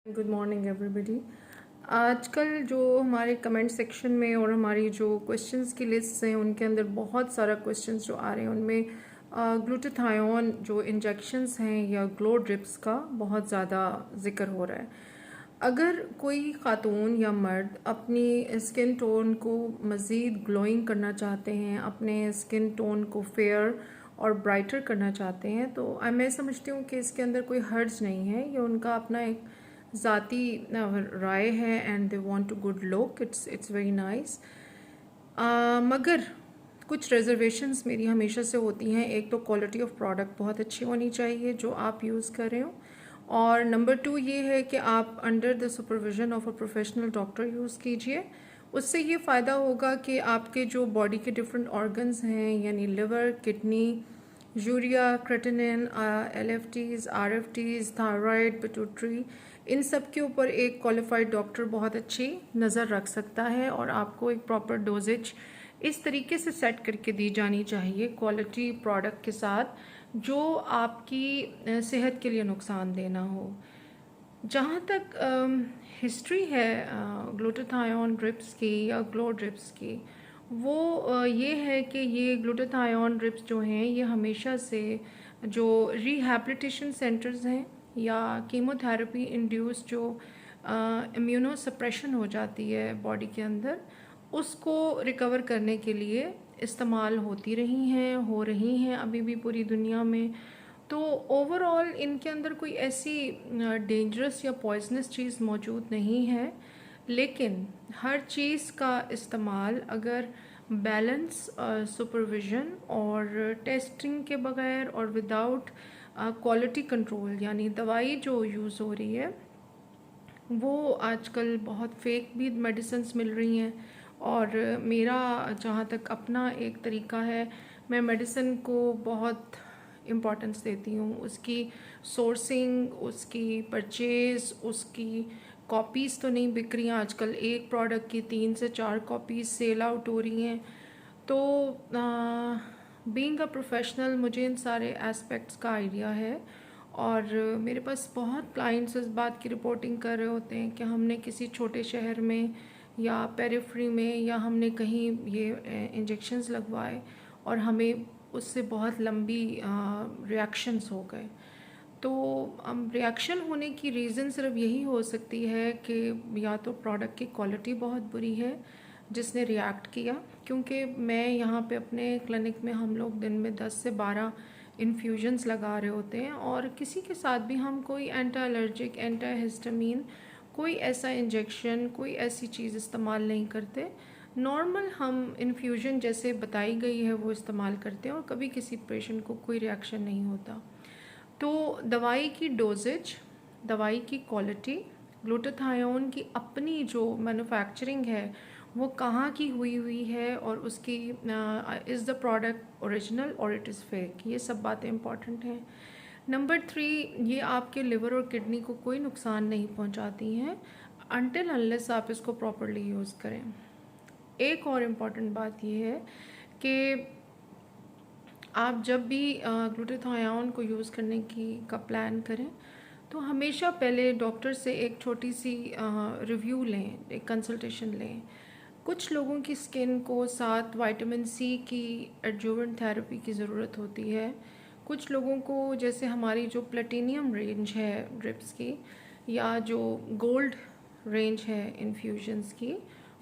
Good morning everybody. आजकल जो हमारे कमेंट सेक्शन में और हमारी जो क्वेश्चंस की लिस्ट हैं उनके अंदर बहुत सारा क्वेश्चंस जो आ रहे हैं उनमें ग्लूटाथायोन जो इंजेक्शंस हैं या ग्लो ड्रिप्स का बहुत ज़्यादा जिक्र हो रहा है। अगर कोई ख़ातून या मर्द अपनी स्किन टोन को मज़ीद ग्लोइंग करना चाहते हैं, अपने स्किन टोन को फेयर और ब्राइटर करना चाहते हैं तो मैं समझती हूँ कि इसके अंदर कोई हर्ज नहीं है। ये उनका अपना एक ज़ाती राय है and they want to good look, it's very nice. मगर कुछ रिजर्वेशंस मेरी हमेशा से होती हैं। एक तो क्वालिटी ऑफ प्रोडक्ट बहुत अच्छी होनी चाहिए जो आप यूज़ कर रहे हो, और नंबर 2 ये है कि आप under the supervision of a professional doctor use कीजिए। उससे ये फ़ायदा होगा कि आपके जो बॉडी के डिफरेंट ऑर्गन्स हैं यानी liver, kidney, urea, creatinine, LFTs, RFTs, thyroid, pituitary, इन सब के ऊपर एक क्वालिफाइड डॉक्टर बहुत अच्छी नज़र रख सकता है और आपको एक प्रॉपर डोजेज इस तरीके से सेट करके दी जानी चाहिए क्वालिटी प्रोडक्ट के साथ जो आपकी सेहत के लिए नुकसानदेह ना हो। जहाँ तक हिस्ट्री है ग्लूटाथायोन ड्रिप्स की या ग्लो ड्रिप्स की, वो ये है कि ये ग्लूटाथायोन ड्रिप्स जो हैं ये हमेशा से जो रिहैबिलिटेशन सेंटर्स हैं या कीमोथेरेपी इंड्यूस जो इम्यूनो सप्रेशन हो जाती है बॉडी के अंदर, उसको रिकवर करने के लिए इस्तेमाल होती रही हैं, हो रही हैं अभी भी पूरी दुनिया में। तो ओवरऑल इनके अंदर कोई ऐसी डेंजरस या पॉइजनस चीज़ मौजूद नहीं है, लेकिन हर चीज़ का इस्तेमाल अगर बैलेंस, सुपरविज़न और टेस्टिंग के बगैर और विदाउट क्वालिटी कंट्रोल यानी दवाई जो यूज़ हो रही है वो आजकल बहुत फेक भी मेडिसिन्स मिल रही हैं। और मेरा जहाँ तक अपना एक तरीका है, मैं मेडिसिन को बहुत इम्पोर्टेंस देती हूँ, उसकी सोर्सिंग, उसकी परचेज़, उसकी कॉपीज़ तो नहीं बिक रही हैं आजकल। एक प्रोडक्ट की 3 से 4 कॉपीज़ सेल आउट हो रही हैं। तो बीइंग अ प्रोफेशनल मुझे इन सारे एस्पेक्ट्स का आइडिया है और मेरे पास बहुत क्लाइंट्स इस बात की रिपोर्टिंग कर रहे होते हैं कि हमने किसी छोटे शहर में या पेरिफ्री में या हमने कहीं ये इंजेक्शंस लगवाए और हमें उससे बहुत लंबी रिएक्शंस हो गए। तो रिएक्शन होने की रीज़न सिर्फ यही हो सकती है कि या तो प्रोडक्ट की क्वालिटी बहुत बुरी है जिसने रिएक्ट किया, क्योंकि मैं यहाँ पे अपने क्लिनिक में हम लोग दिन में 10 से 12 इन्फ्यूजन्स लगा रहे होते हैं और किसी के साथ भी हम कोई एंटी एलर्जिक, एंटी हिस्टामीन, कोई ऐसा इंजेक्शन, कोई ऐसी चीज़ इस्तेमाल नहीं करते। नॉर्मल हम इन्फ्यूजन जैसे बताई गई है वो इस्तेमाल करते हैं और कभी किसी पेशेंट को कोई रिएक्शन नहीं होता। तो दवाई की डोजेज, दवाई की क्वालिटी, ग्लूटाथायोन की अपनी जो मैन्युफैक्चरिंग है वो कहाँ की हुई है और उसकी इज़ द प्रोडक्ट ओरिजिनल और इट इज़ फेक, ये सब बातें इंपॉर्टेंट हैं। नंबर 3, ये आपके लिवर और किडनी को कोई नुकसान नहीं पहुंचाती हैं अनटिल अनलेस आप इसको प्रॉपरली यूज़ करें। एक और इम्पॉर्टेंट बात ये है कि आप जब भी ग्लूटाथायोन को यूज़ करने का प्लान करें तो हमेशा पहले डॉक्टर से एक छोटी सी रिव्यू लें, एक कंसल्टेशन लें। कुछ लोगों की स्किन को साथ विटामिन सी की एडजुवेंट थेरेपी की ज़रूरत होती है। कुछ लोगों को, जैसे हमारी जो प्लेटिनियम रेंज है ड्रिप्स की या जो गोल्ड रेंज है इन्फ्यूजन्स की,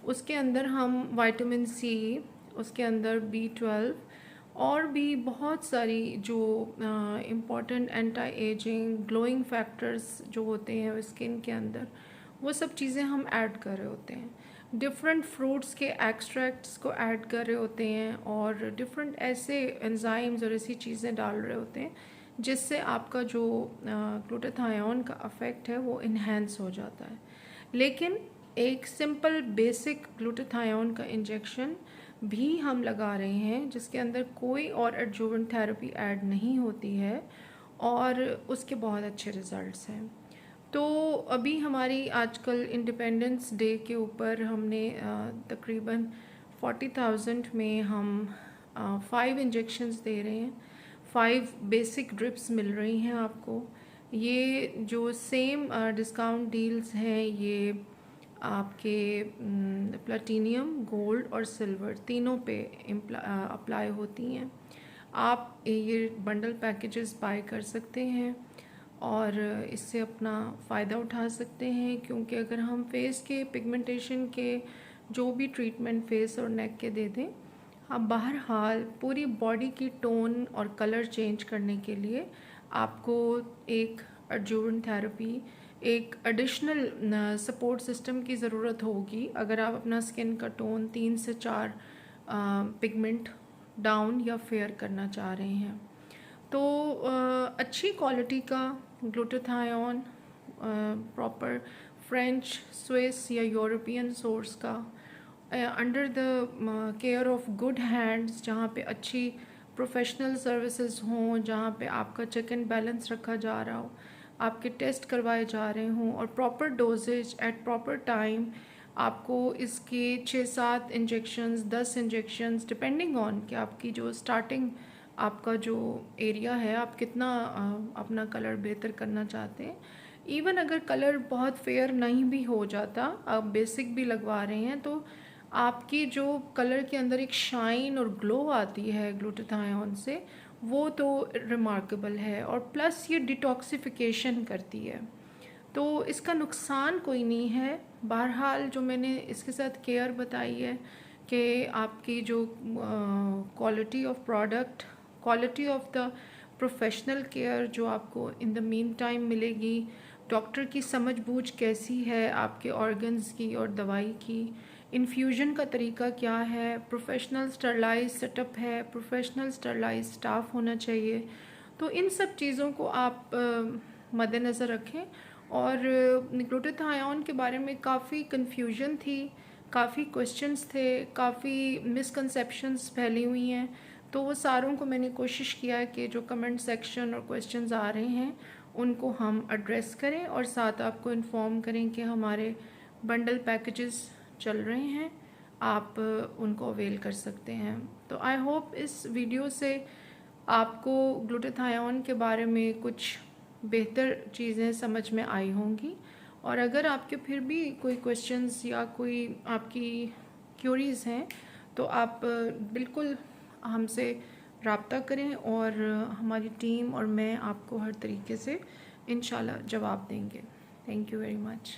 उसके अंदर हम विटामिन सी, उसके अंदर B12 और भी बहुत सारी जो important anti ageing glowing factors जो होते हैं स्किन के अंदर, वो सब चीज़ें हम ऐड कर रहे होते हैं। डिफरेंट फ्रूट्स के एक्सट्रैक्ट्स को ऐड कर रहे होते हैं और डिफरेंट ऐसे एंजाइम्स और ऐसी चीज़ें डाल रहे होते हैं जिससे आपका जो ग्लूटाथायोन का अफेक्ट है वो इन्हेंस हो जाता है। लेकिन एक सिंपल बेसिक ग्लूटाथायोन का इंजेक्शन भी हम लगा रहे हैं जिसके अंदर कोई और एडजुवेंट थेरेपी ऐड नहीं होती है और उसके बहुत अच्छे रिज़ल्ट्स हैं। तो अभी हमारी आजकल इंडिपेंडेंस डे के ऊपर हमने तकरीबन 40,000 में हम 5 इंजेक्शंस दे रहे हैं, 5 बेसिक ड्रिप्स मिल रही हैं आपको। ये जो सेम डिस्काउंट डील्स हैं ये आपके प्लैटिनियम, गोल्ड और सिल्वर तीनों पे अप्लाई होती हैं। आप ये बंडल पैकेजेस बाय कर सकते हैं और इससे अपना फ़ायदा उठा सकते हैं, क्योंकि अगर हम फेस के पिगमेंटेशन के जो भी ट्रीटमेंट फेस और नेक के दे दें, आप बहरहाल पूरी बॉडी की टोन और कलर चेंज करने के लिए आपको एक एडजुवेंट थेरेपी, एक एडिशनल सपोर्ट सिस्टम की ज़रूरत होगी अगर आप अपना स्किन का टोन 3 से 4 पिगमेंट डाउन या फेयर करना चाह रहे हैं। तो अच्छी क्वालिटी का ग्लूटाथायोन, प्रॉपर फ्रेंच, स्विस या यूरोपियन सोर्स का, under the care of good hands, जहाँ पे अच्छी प्रोफेशनल सर्विसेज हों, जहाँ पे आपका चेक एंड बैलेंस रखा जा रहा हो, आपके टेस्ट करवाए जा रहे हों और proper doses at proper time, आपको इसके 6-7 इंजेक्शंस, 10 इंजेक्शंस डिपेंडिंग ऑन कि आपकी जो स्टार्टिंग आपका जो एरिया है, आप कितना अपना कलर बेहतर करना चाहते हैं। इवन अगर कलर बहुत फेयर नहीं भी हो जाता, आप बेसिक भी लगवा रहे हैं, तो आपकी जो कलर के अंदर एक शाइन और ग्लो आती है ग्लूटाथायोन से, वो तो रिमार्केबल है। और प्लस ये डिटॉक्सिफिकेशन करती है, तो इसका नुकसान कोई नहीं है। बहरहाल जो मैंने इसके साथ केयर बताई है कि आपकी जो quality of product, quality of the professional care जो आपको इन द मीन टाइम मिलेगी, डॉक्टर की समझ बूझ कैसी है आपके ऑर्गन्स की और दवाई की, इन्फ्यूजन का तरीका क्या है, प्रोफेशनल स्टरलाइज सेटअप है, प्रोफेशनल स्टरलाइज स्टाफ होना चाहिए, तो इन सब चीज़ों को आप मद्देनज़र रखें। और ग्लूटाथायोन के बारे में काफ़ी कन्फ्यूजन थी, काफ़ी क्वेश्चंस थे, काफ़ी मिसकंसेप्शंस फैली हुई हैं, तो वो सारों को मैंने कोशिश किया है कि जो कमेंट सेक्शन और क्वेश्चंस आ रहे हैं उनको हम एड्रेस करें और साथ आपको इन्फॉर्म करें कि हमारे बंडल पैकेजेस चल रहे हैं, आप उनको अवेल कर सकते हैं। तो आई होप इस वीडियो से आपको ग्लूटाथायोन के बारे में कुछ बेहतर चीज़ें समझ में आई होंगी। और अगर आपके फिर भी कोई क्वेश्चंस या कोई आपकी क्यूरीज़ हैं तो आप बिल्कुल हमसे रब्ता करें और हमारी टीम और मैं आपको हर तरीके से इंशाल्लाह जवाब देंगे। Thank you very much.